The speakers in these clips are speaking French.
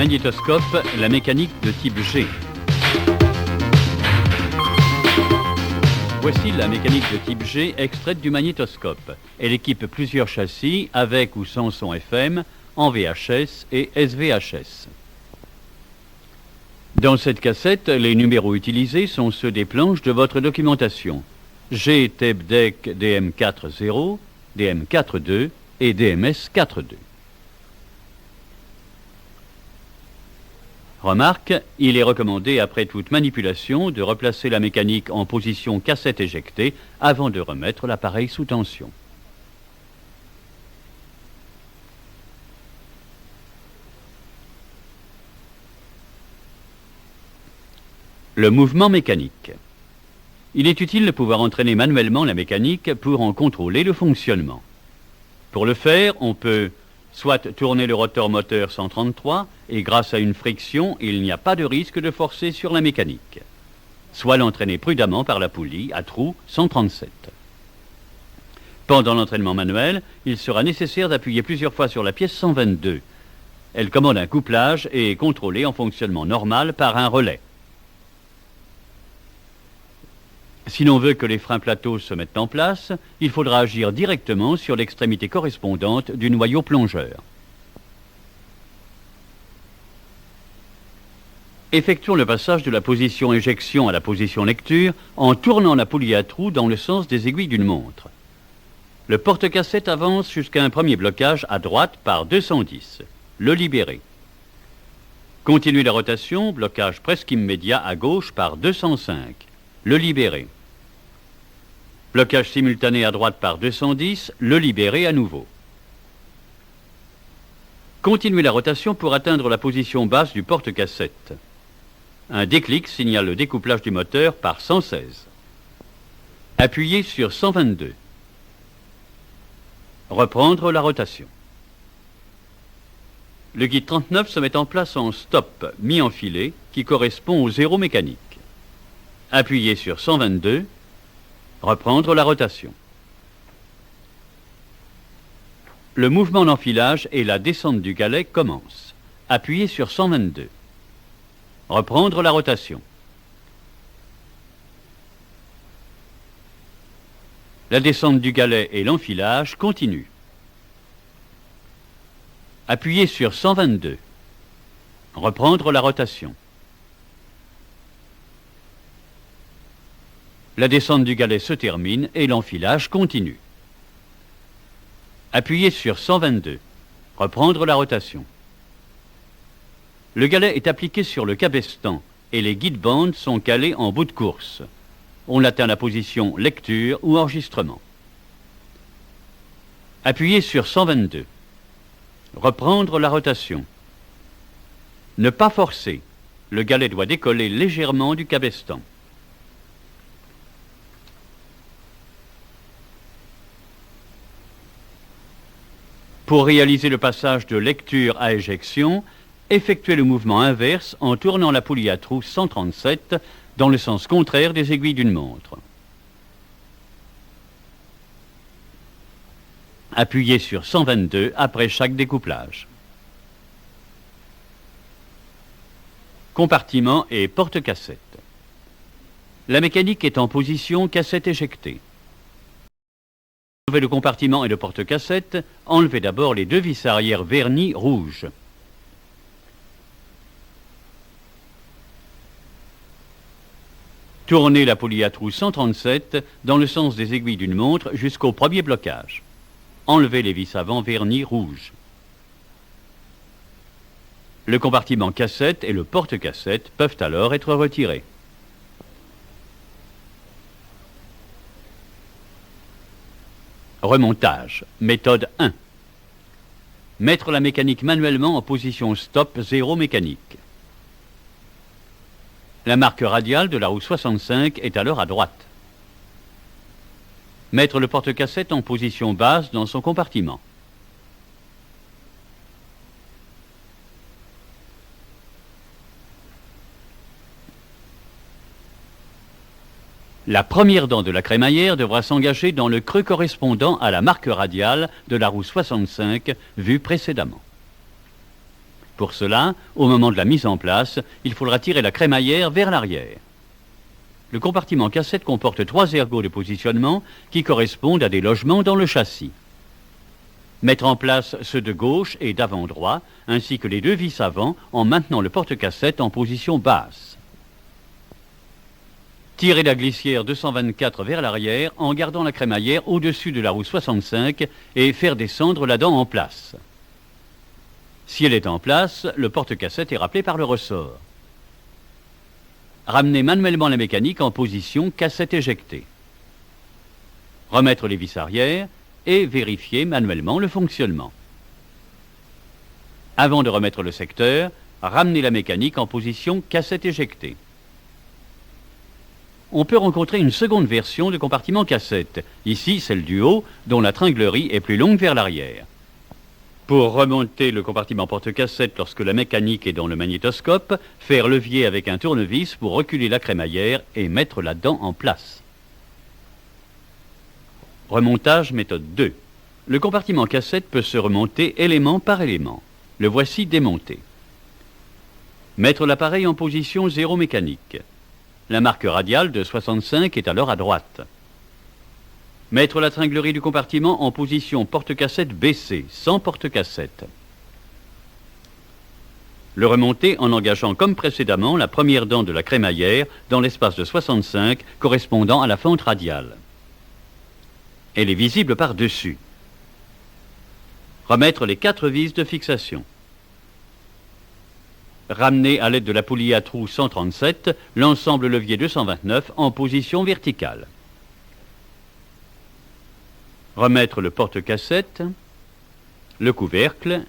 Magnétoscope, la mécanique de type G. Voici la mécanique de type G extraite du magnétoscope. Elle équipe plusieurs châssis avec ou sans son FM, en VHS et SVHS. Dans cette cassette, les numéros utilisés sont ceux des planches de votre documentation. G Tape Deck DM40, DM42 et DMS42. Remarque, il est recommandé après toute manipulation de replacer la mécanique en position cassette éjectée avant de remettre l'appareil sous tension. Le mouvement mécanique. Il est utile de pouvoir entraîner manuellement la mécanique pour en contrôler le fonctionnement. Pour le faire, on peut soit tourner le rotor moteur 133 et grâce à une friction, il n'y a pas de risque de forcer sur la mécanique. Soit l'entraîner prudemment par la poulie à trou 137. Pendant l'entraînement manuel, il sera nécessaire d'appuyer plusieurs fois sur la pièce 122. Elle commande un couplage et est contrôlée en fonctionnement normal par un relais. Si l'on veut que les freins plateaux se mettent en place, il faudra agir directement sur l'extrémité correspondante du noyau plongeur. Effectuons le passage de la position éjection à la position lecture en tournant la poulie à trous dans le sens des aiguilles d'une montre. Le porte-cassette avance jusqu'à un premier blocage à droite par 210. Le libérer. Continuez la rotation, blocage presque immédiat à gauche par 205. Le libérer. Blocage simultané à droite par 210, le libérer à nouveau. Continuez la rotation pour atteindre la position basse du porte-cassette. Un déclic signale le découplage du moteur par 116. Appuyez sur 122. Reprendre la rotation. Le guide 39 se met en place en stop mi-enfilé qui correspond au zéro mécanique. Appuyez sur 122. Reprendre la rotation. Le mouvement d'enfilage et la descente du galet commencent. Appuyez sur 122. Reprendre la rotation. La descente du galet et l'enfilage continuent. Appuyez sur 122. Reprendre la rotation. La descente du galet se termine et l'enfilage continue. Appuyez sur 122. Reprendre la rotation. Le galet est appliqué sur le cabestan et les guide-bandes sont calés en bout de course. On atteint à la position lecture ou enregistrement. Appuyez sur 122. Reprendre la rotation. Ne pas forcer. Le galet doit décoller légèrement du cabestan. Pour réaliser le passage de lecture à éjection, effectuez le mouvement inverse en tournant la poulie à trous 137 dans le sens contraire des aiguilles d'une montre. Appuyez sur 122 après chaque découplage. Compartiment et porte-cassette. La mécanique est en position cassette éjectée. Enlevez le compartiment et le porte-cassette, enlevez d'abord les deux vis arrière vernis rouges. Tournez la poulie à trous 137 dans le sens des aiguilles d'une montre jusqu'au premier blocage. Enlevez les vis avant vernis rouges. Le compartiment cassette et le porte-cassette peuvent alors être retirés. Remontage. Méthode 1. Mettre la mécanique manuellement en position stop 0 mécanique. La marque radiale de la roue 65 est alors à droite. Mettre le porte-cassette en position basse dans son compartiment. La première dent de la crémaillère devra s'engager dans le creux correspondant à la marque radiale de la roue 65 vue précédemment. Pour cela, au moment de la mise en place, il faudra tirer la crémaillère vers l'arrière. Le compartiment cassette comporte 3 ergots de positionnement qui correspondent à des logements dans le châssis. Mettre en place ceux de gauche et d'avant droit, ainsi que les 2 vis avant en maintenant le porte-cassette en position basse. Tirer la glissière 224 vers l'arrière en gardant la crémaillère au-dessus de la roue 65 et faire descendre la dent en place. Si elle est en place, le porte-cassette est rappelé par le ressort. Ramener manuellement la mécanique en position cassette éjectée. Remettre les vis arrière et vérifier manuellement le fonctionnement. Avant de remettre le secteur, ramener la mécanique en position cassette éjectée. On peut rencontrer une seconde version de compartiment cassette, ici celle du haut, dont la tringlerie est plus longue vers l'arrière. Pour remonter le compartiment porte-cassette lorsque la mécanique est dans le magnétoscope, faire levier avec un tournevis pour reculer la crémaillère et mettre la dent en place. Remontage méthode 2. Le compartiment cassette peut se remonter élément par élément. Le voici démonté. Mettre l'appareil en position zéro mécanique. La marque radiale de 65 est alors à droite. Mettre la tringlerie du compartiment en position porte-cassette baissée, sans porte-cassette. Le remonter en engageant comme précédemment la première dent de la crémaillère dans l'espace de 65 correspondant à la fente radiale. Elle est visible par-dessus. Remettre les 4 vis de fixation. Ramener à l'aide de la poulie à trous 137 l'ensemble levier 229 en position verticale. Remettre le porte-cassette, le couvercle,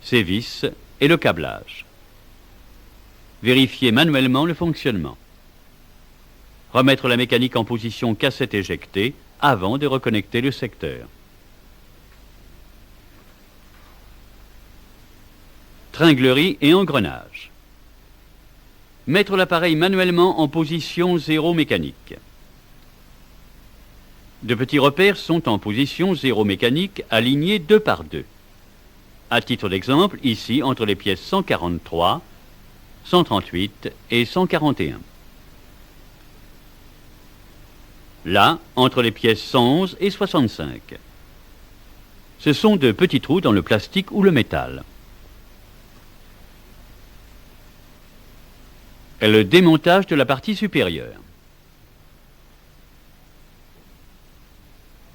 ses vis et le câblage. Vérifier manuellement le fonctionnement. Remettre la mécanique en position cassette éjectée avant de reconnecter le secteur. Tringlerie et engrenage. Mettre l'appareil manuellement en position zéro mécanique. De petits repères sont en position zéro mécanique alignés 2 par 2. À titre d'exemple, ici entre les pièces 143, 138 et 141. Là, entre les pièces 111 et 65. Ce sont de petits trous dans le plastique ou le métal. Le démontage de la partie supérieure.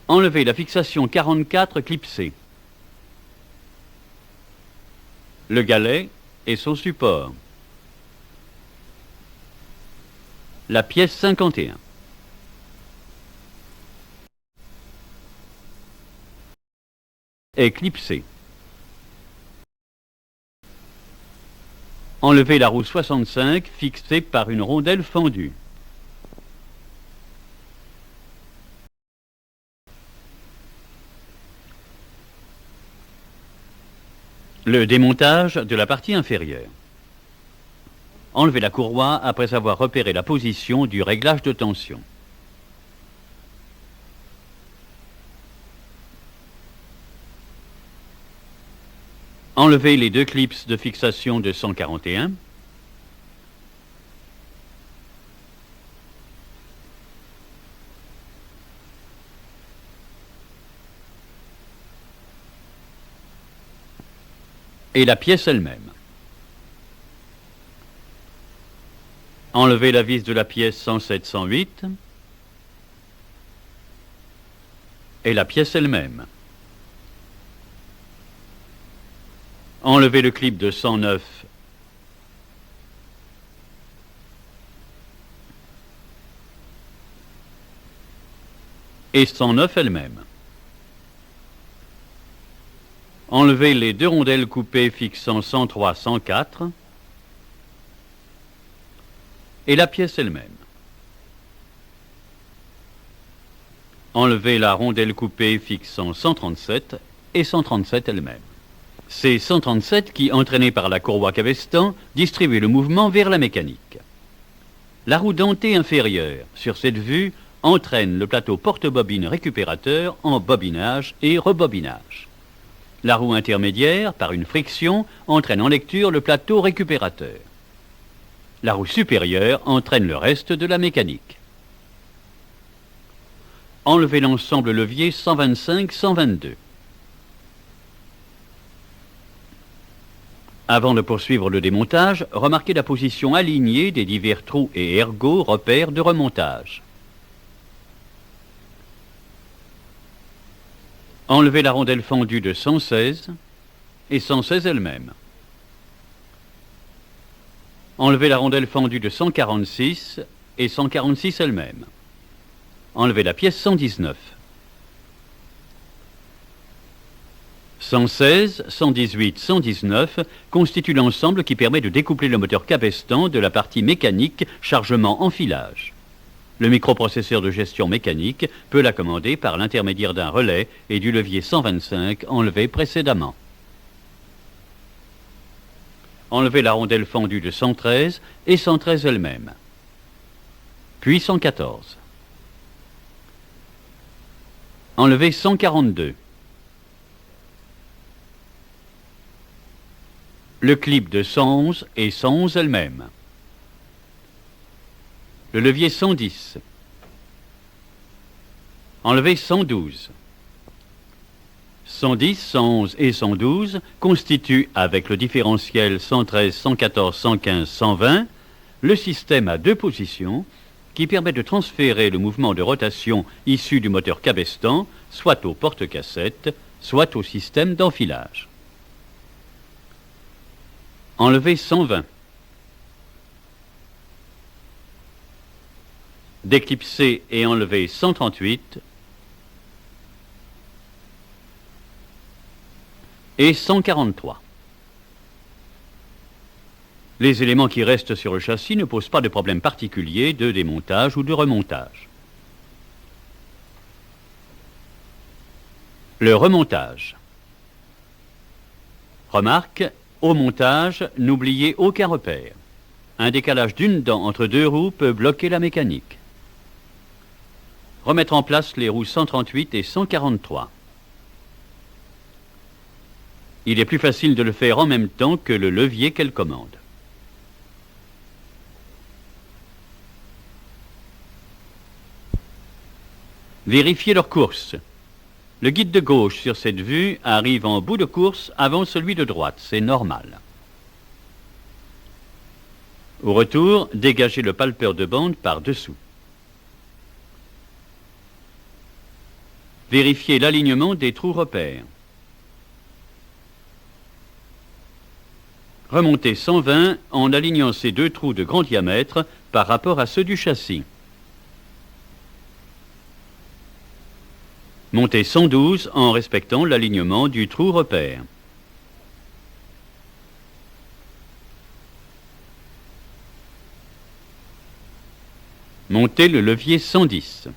Enlever la fixation 44 clipsée. Le galet et son support. La pièce 51. Est clipsée. Enlever la roue 65 fixée par une rondelle fendue. Le démontage de la partie inférieure. Enlever la courroie après avoir repéré la position du réglage de tension. Enlever les 2 clips de fixation de 141. Et la pièce elle-même. Enlever la vis de la pièce 107-108 et la pièce elle-même. Enlever le clip de 109 et 109 elle-même. Enlever les 2 rondelles coupées fixant 103-104 et la pièce elle-même. Enlever la rondelle coupée fixant 137 et 137 elle-même. C'est 137 qui, entraîné par la courroie cabestan, distribue le mouvement vers la mécanique. La roue dentée inférieure, sur cette vue, entraîne le plateau porte-bobine récupérateur en bobinage et rebobinage. La roue intermédiaire, par une friction, entraîne en lecture le plateau récupérateur. La roue supérieure entraîne le reste de la mécanique. Enlevez l'ensemble levier 125-122. Avant de poursuivre le démontage, remarquez la position alignée des divers trous et ergots repères de remontage. Enlevez la rondelle fendue de 116 et 116 elle-même. Enlevez la rondelle fendue de 146 et 146 elle-même. Enlevez la pièce 119. 116, 118, 119 constituent l'ensemble qui permet de découpler le moteur cabestan de la partie mécanique chargement-enfilage. Le microprocesseur de gestion mécanique peut la commander par l'intermédiaire d'un relais et du levier 125 enlevé précédemment. Enlevez la rondelle fendue de 113 et 113 elle-même. Puis 114. Enlevez 142. Le clip de 111 et 111 elle-même. Le levier 110. Enlevez 112. 110, 111 et 112 constituent, avec le différentiel 113, 114, 115, 120, le système à deux positions qui permet de transférer le mouvement de rotation issu du moteur cabestan soit au porte-cassette, soit au système d'enfilage. Enlevez 120. Déclipser et enlever 138 et 143. Les éléments qui restent sur le châssis ne posent pas de problème particulier de démontage ou de remontage. Le remontage. Remarque, au montage, n'oubliez aucun repère. Un décalage d'une dent entre deux roues peut bloquer la mécanique. Remettre en place les roues 138 et 143. Il est plus facile de le faire en même temps que le levier qu'elle commande. Vérifiez leur course. Le guide de gauche sur cette vue arrive en bout de course avant celui de droite, c'est normal. Au retour, dégagez le palpeur de bande par-dessous. Vérifiez l'alignement des trous repères. Remontez 120 en alignant ces deux trous de grand diamètre par rapport à ceux du châssis. Montez 112 en respectant l'alignement du trou repère. Montez le levier 110.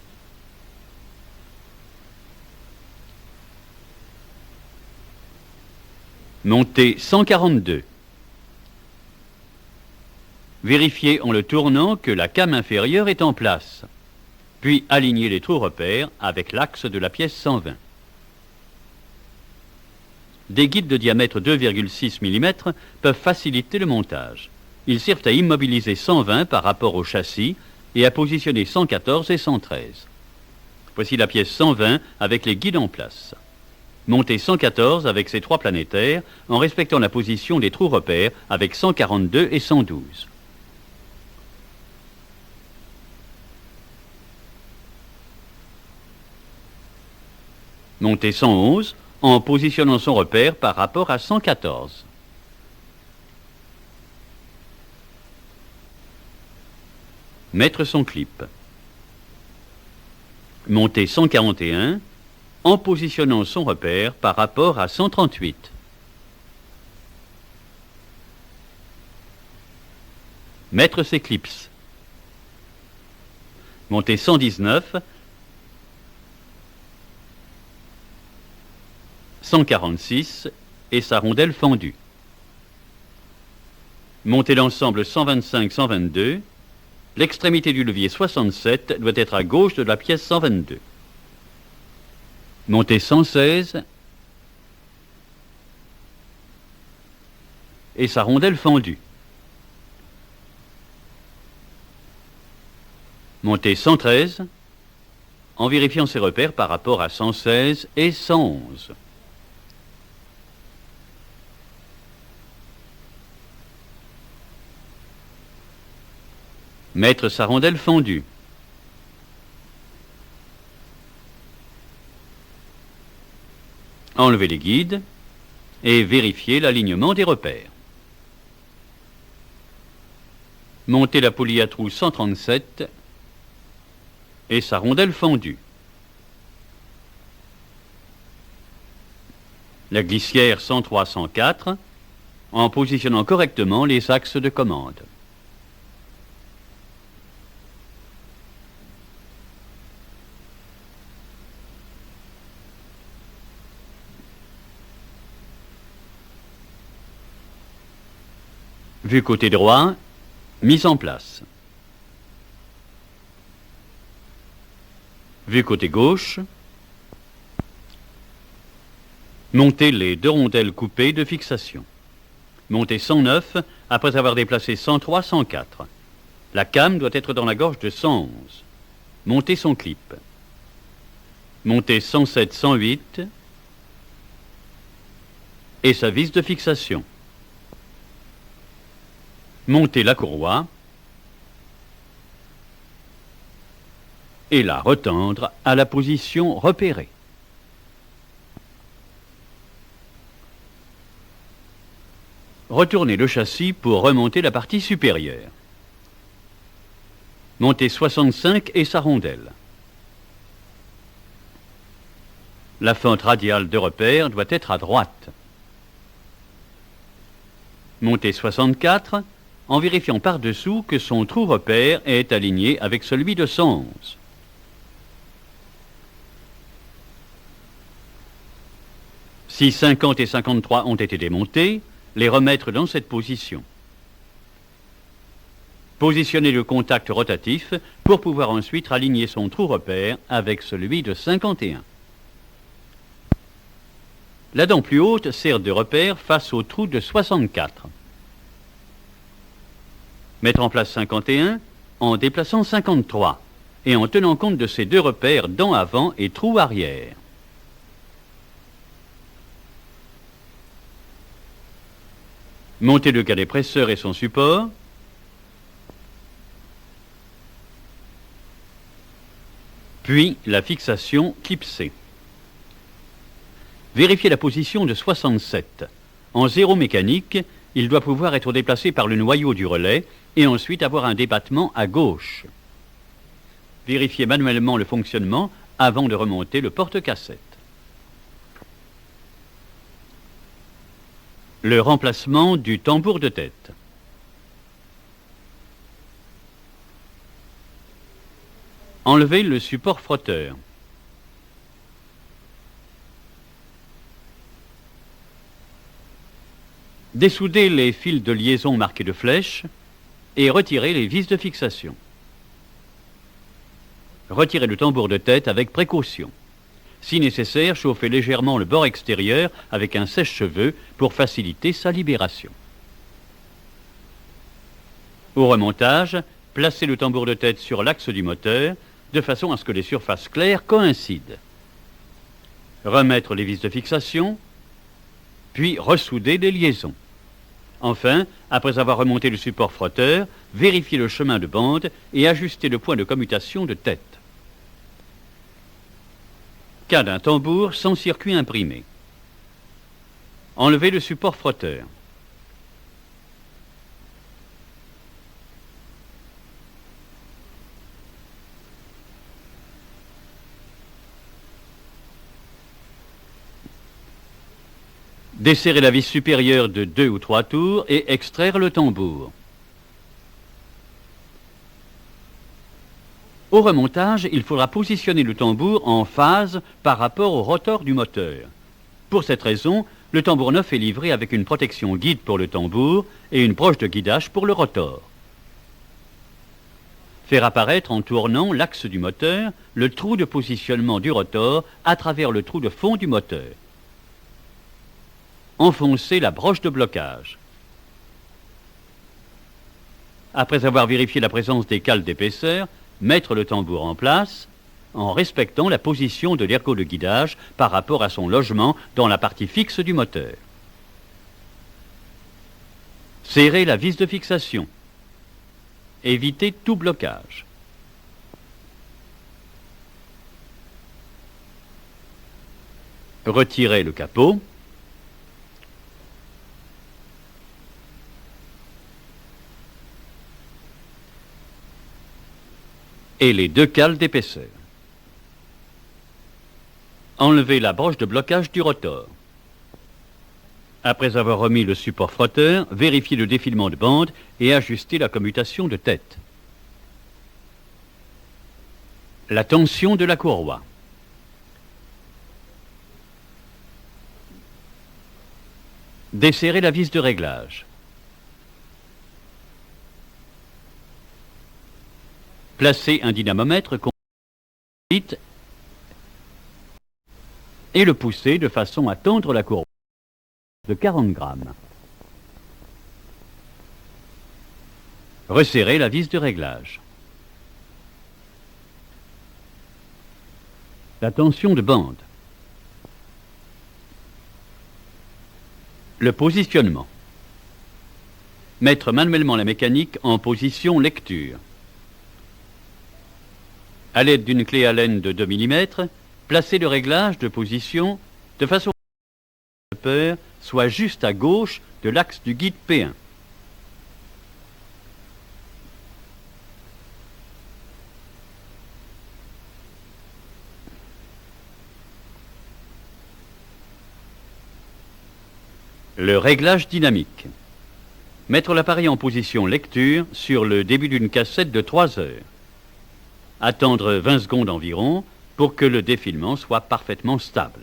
Montez 142. Vérifiez en le tournant que la came inférieure est en place. Puis alignez les trous repères avec l'axe de la pièce 120. Des guides de diamètre 2,6 mm peuvent faciliter le montage. Ils servent à immobiliser 120 par rapport au châssis et à positionner 114 et 113. Voici la pièce 120 avec les guides en place. Montez 114 avec ses trois planétaires en respectant la position des trous repères avec 142 et 112. Montez 111 en positionnant son repère par rapport à 114. Mettre son clip. Montez 141 en positionnant son repère par rapport à 138. Mettre ses clips. Montez 119 146 et sa rondelle fendue. Montez l'ensemble 125-122. L'extrémité du levier 67 doit être à gauche de la pièce 122. Montez 116 et sa rondelle fendue. Montez 113 en vérifiant ses repères par rapport à 116 et 111. Mettre sa rondelle fendue. Enlever les guides et vérifier l'alignement des repères. Monter la poulie à trous 137 et sa rondelle fendue. La glissière 103-104 en positionnant correctement les axes de commande. Vue côté droit, mise en place. Vue côté gauche, montez les deux rondelles coupées de fixation. Montez 109 après avoir déplacé 103, 104. La came doit être dans la gorge de 111. Montez son clip. Montez 107, 108 et sa vis de fixation. Montez la courroie et la retendre à la position repérée. Retournez le châssis pour remonter la partie supérieure. Montez 65 et sa rondelle. La fente radiale de repère doit être à droite. Montez 64 en vérifiant par-dessous que son trou repère est aligné avec celui de 111. Si 50 et 53 ont été démontés, les remettre dans cette position. Positionnez le contact rotatif pour pouvoir ensuite aligner son trou repère avec celui de 51. La dent plus haute sert de repère face au trou de 64. Mettre en place 51 en déplaçant 53 et en tenant compte de ces deux repères dent avant et trou arrière. Montez le cadet presseur et son support. Puis la fixation clipsée. Vérifiez la position de 67. En zéro mécanique, il doit pouvoir être déplacé par le noyau du relais et ensuite avoir un débattement à gauche. Vérifiez manuellement le fonctionnement avant de remonter le porte-cassette. Le remplacement du tambour de tête. Enlevez le support frotteur. Dessoudez les fils de liaison marqués de flèches et retirez les vis de fixation. Retirez le tambour de tête avec précaution. Si nécessaire, chauffez légèrement le bord extérieur avec un sèche-cheveux pour faciliter sa libération. Au remontage, placez le tambour de tête sur l'axe du moteur de façon à ce que les surfaces claires coïncident. Remettre les vis de fixation, puis ressouder les liaisons. Enfin, après avoir remonté le support frotteur, vérifiez le chemin de bande et ajustez le point de commutation de tête. Cas d'un tambour sans circuit imprimé. Enlevez le support frotteur. Desserrer la vis supérieure de 2 ou 3 tours et extraire le tambour. Au remontage, il faudra positionner le tambour en phase par rapport au rotor du moteur. Pour cette raison, le tambour neuf est livré avec une protection guide pour le tambour et une broche de guidage pour le rotor. Faire apparaître en tournant l'axe du moteur le trou de positionnement du rotor à travers le trou de fond du moteur. Enfoncez la broche de blocage. Après avoir vérifié la présence des cales d'épaisseur, mettre le tambour en place en respectant la position de l'ergot de guidage par rapport à son logement dans la partie fixe du moteur. Serrer la vis de fixation. Éviter tout blocage. Retirer le capot. Et les deux cales d'épaisseur. Enlever la broche de blocage du rotor. Après avoir remis le support frotteur, vérifier le défilement de bande et ajuster la commutation de tête. La tension de la courroie. Desserrer la vis de réglage. Placer un dynamomètre vite et le pousser de façon à tendre la courroie de 40 grammes. Resserrer la vis de réglage. La tension de bande. Le positionnement. Mettre manuellement la mécanique en position lecture. À l'aide d'une clé Allen de 2 mm, placez le réglage de position de façon à ce que le stoppeur soit juste à gauche de l'axe du guide P1. Le réglage dynamique. Mettre l'appareil en position lecture sur le début d'une cassette de 3 heures. Attendre 20 secondes environ pour que le défilement soit parfaitement stable.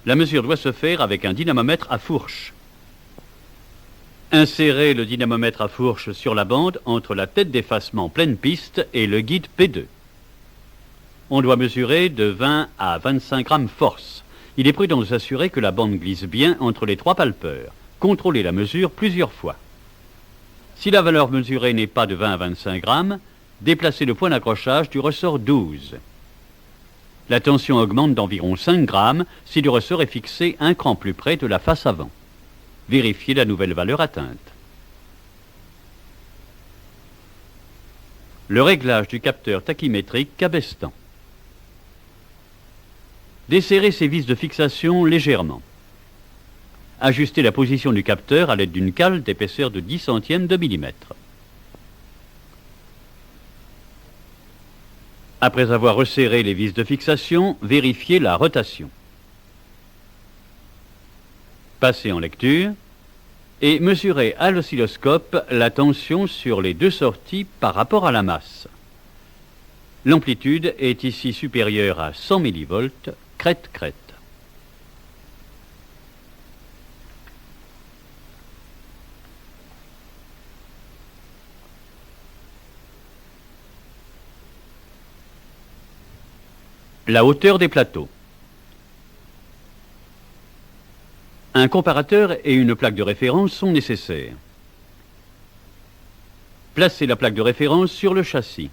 La mesure doit se faire avec un dynamomètre à fourche. Insérer le dynamomètre à fourche sur la bande entre la tête d'effacement pleine piste et le guide P2. On doit mesurer de 20 à 25 grammes force. Il est prudent de s'assurer que la bande glisse bien entre les 3 palpeurs. Contrôlez la mesure plusieurs fois. Si la valeur mesurée n'est pas de 20 à 25 grammes, déplacez le point d'accrochage du ressort 12. La tension augmente d'environ 5 grammes si le ressort est fixé un cran plus près de la face avant. Vérifiez la nouvelle valeur atteinte. Le réglage du capteur tachymétrique cabestant. Desserrer ses vis de fixation légèrement. Ajuster la position du capteur à l'aide d'une cale d'épaisseur de 10 centièmes de millimètre. Après avoir resserré les vis de fixation, vérifiez la rotation. Passez en lecture et mesurez à l'oscilloscope la tension sur les deux sorties par rapport à la masse. L'amplitude est ici supérieure à 100 mV, crête-crête. La hauteur des plateaux. Un comparateur et une plaque de référence sont nécessaires. Placez la plaque de référence sur le châssis.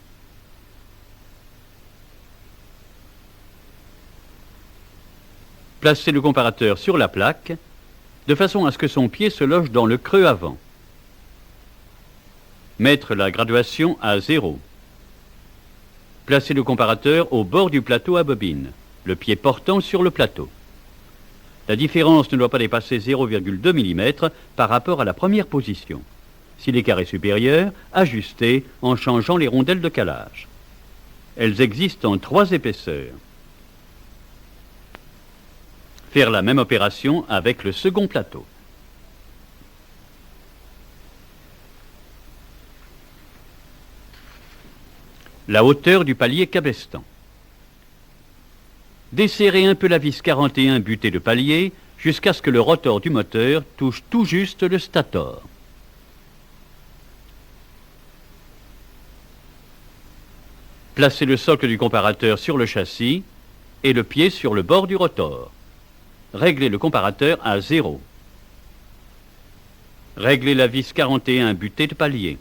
Placez le comparateur sur la plaque, de façon à ce que son pied se loge dans le creux avant. Mettre la graduation à 0. Placez le comparateur au bord du plateau à bobine, le pied portant sur le plateau. La différence ne doit pas dépasser 0,2 mm par rapport à la première position. Si l'écart est supérieur, ajustez en changeant les rondelles de calage. Elles existent en 3 épaisseurs. Faire la même opération avec le second plateau. La hauteur du palier cabestant. Desserrez un peu la vis 41 butée de palier jusqu'à ce que le rotor du moteur touche tout juste le stator. Placez le socle du comparateur sur le châssis et le pied sur le bord du rotor. Réglez le comparateur à 0. Réglez la vis 41 butée de palier.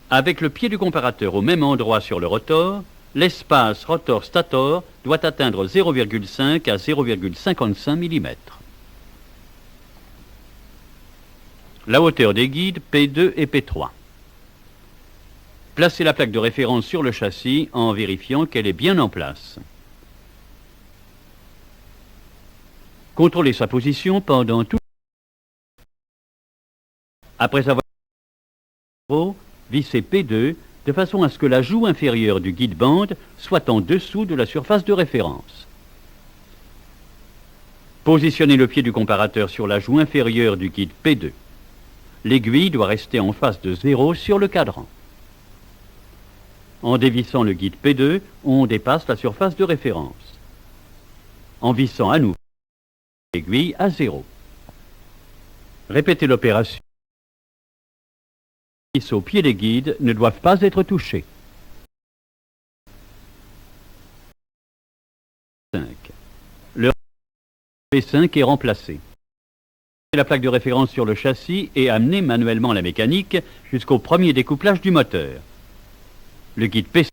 Avec le pied du comparateur au même endroit sur le rotor, l'espace rotor-stator doit atteindre 0,5 à 0,55 mm. La hauteur des guides P2 et P3. Placez la plaque de référence sur le châssis en vérifiant qu'elle est bien en place. Contrôlez sa position pendant tout. Après avoir vissez P2 de façon à ce que la joue inférieure du guide-bande soit en dessous de la surface de référence. Positionnez le pied du comparateur sur la joue inférieure du guide P2. L'aiguille doit rester en face de 0 sur le cadran. En dévissant le guide P2, on dépasse la surface de référence. En vissant à nouveau l'aiguille à 0. Répétez l'opération. Les vis au pied des guides ne doivent pas être touchés. 5. Le P5 est remplacé. La plaque de référence sur le châssis et amenez manuellement la mécanique jusqu'au premier découplage du moteur. Le guide P5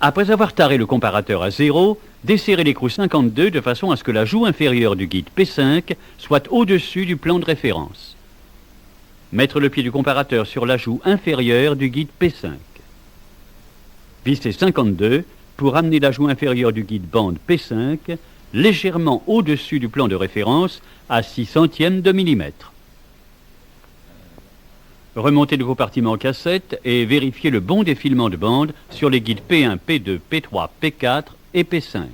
Après avoir taré le comparateur à 0, desserrez l'écrou 52 de façon à ce que la joue inférieure du guide P5 soit au-dessus du plan de référence. Mettre le pied du comparateur sur la joue inférieure du guide P5. Vissez 52 pour amener la joue inférieure du guide bande P5 légèrement au-dessus du plan de référence à 6 centièmes de millimètre. Remontez le compartiment cassette et vérifiez le bon défilement de bande sur les guides P1, P2, P3, P4 et P5.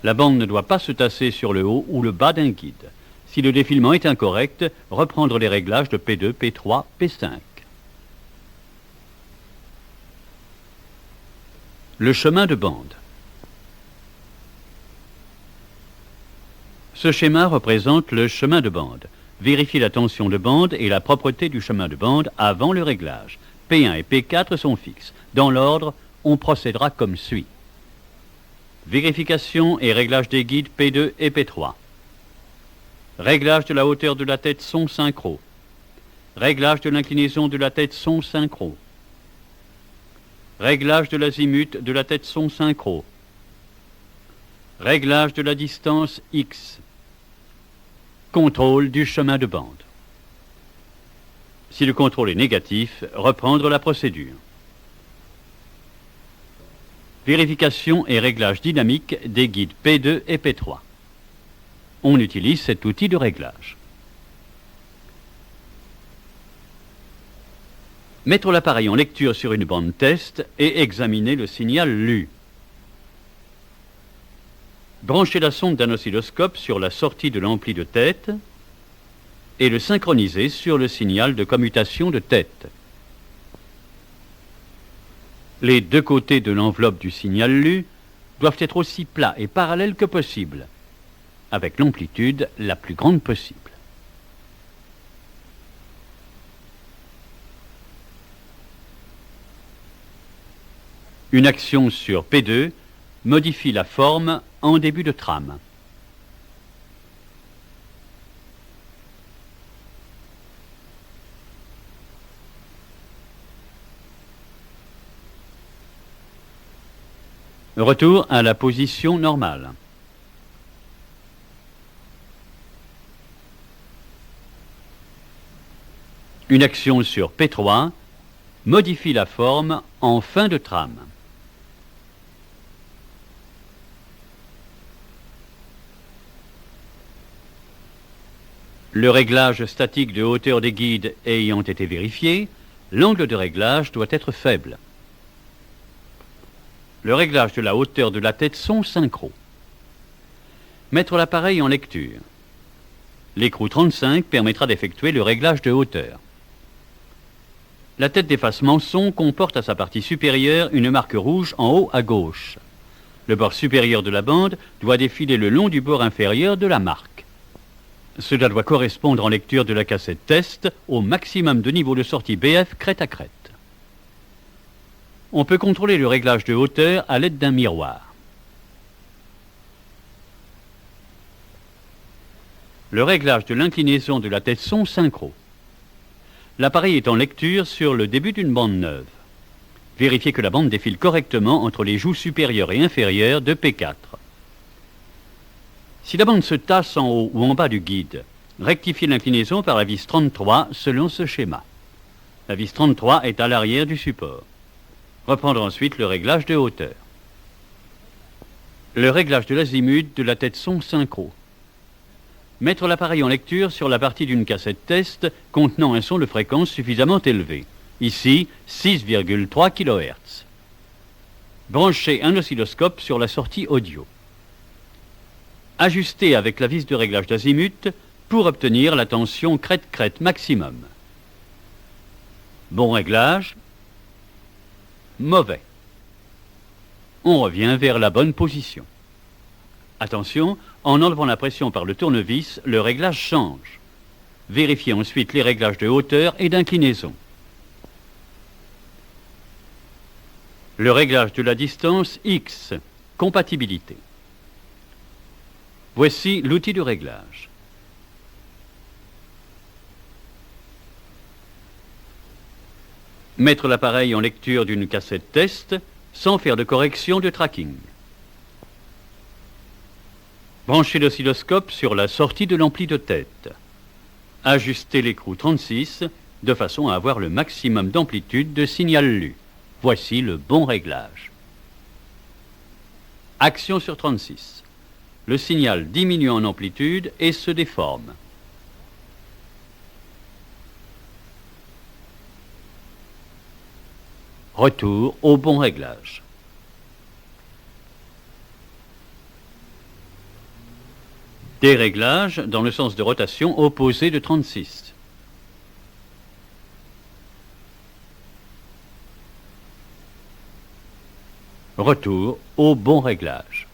La bande ne doit pas se tasser sur le haut ou le bas d'un guide. Si le défilement est incorrect, reprendre les réglages de P2, P3, P5. Le chemin de bande. Ce schéma représente le chemin de bande. Vérifiez la tension de bande et la propreté du chemin de bande avant le réglage. P1 et P4 sont fixes. Dans l'ordre, on procédera comme suit. Vérification et réglage des guides P2 et P3. Réglage de la hauteur de la tête son synchro. Réglage de l'inclinaison de la tête son synchro. Réglage de l'azimut de la tête son synchro. Réglage de la distance X. Contrôle du chemin de bande. Si le contrôle est négatif, reprendre la procédure. Vérification et réglage dynamique des guides P2 et P3. On utilise cet outil de réglage. Mettre l'appareil en lecture sur une bande test et examiner le signal lu. Branchez la sonde d'un oscilloscope sur la sortie de l'ampli de tête et le synchroniser sur le signal de commutation de tête. Les deux côtés de l'enveloppe du signal lu doivent être aussi plats et parallèles que possible, avec l'amplitude la plus grande possible. Une action sur P2 modifie la forme en début de trame. Retour à la position normale. Une action sur P3 modifie la forme en fin de trame. Le réglage statique de hauteur des guides ayant été vérifié, l'angle de réglage doit être faible. Le réglage de la hauteur de la tête son synchro. Mettre l'appareil en lecture. L'écrou 35 permettra d'effectuer le réglage de hauteur. La tête d'effacement son comporte à sa partie supérieure une marque rouge en haut à gauche. Le bord supérieur de la bande doit défiler le long du bord inférieur de la marque. Cela doit correspondre en lecture de la cassette test au maximum de niveau de sortie BF crête à crête. On peut contrôler le réglage de hauteur à l'aide d'un miroir. Le réglage de l'inclinaison de la tête son synchro. L'appareil est en lecture sur le début d'une bande neuve. Vérifiez que la bande défile correctement entre les joues supérieures et inférieures de P4. Si la bande se tasse en haut ou en bas du guide, rectifiez l'inclinaison par la vis 33 selon ce schéma. La vis 33 est à l'arrière du support. Reprendre ensuite le réglage de hauteur. Le réglage de l'azimut de la tête son synchro. Mettre l'appareil en lecture sur la partie d'une cassette test contenant un son de fréquence suffisamment élevé. Ici, 6,3 kHz. Brancher un oscilloscope sur la sortie audio. Ajuster avec la vis de réglage d'azimut pour obtenir la tension crête-crête maximum. Bon réglage. Mauvais. On revient vers la bonne position. Attention, en enlevant la pression par le tournevis, le réglage change. Vérifiez ensuite les réglages de hauteur et d'inclinaison. Le réglage de la distance X, compatibilité. Voici l'outil de réglage. Mettre l'appareil en lecture d'une cassette test sans faire de correction de tracking. Brancher l'oscilloscope sur la sortie de l'ampli de tête. Ajuster l'écrou 36 de façon à avoir le maximum d'amplitude de signal lu. Voici le bon réglage. Action sur 36. Le signal diminue en amplitude et se déforme. Retour au bon réglage. Déréglage dans le sens de rotation opposé de 36. Retour au bon réglage.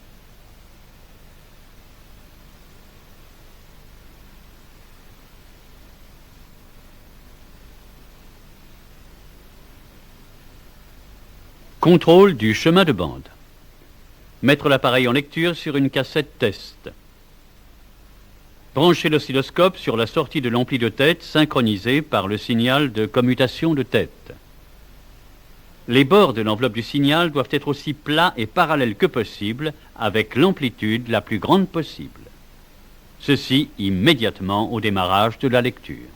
Contrôle du chemin de bande. Mettre l'appareil en lecture sur une cassette test. Brancher l'oscilloscope sur la sortie de l'ampli de tête synchronisé par le signal de commutation de tête. Les bords de l'enveloppe du signal doivent être aussi plats et parallèles que possible avec l'amplitude la plus grande possible. Ceci immédiatement au démarrage de la lecture.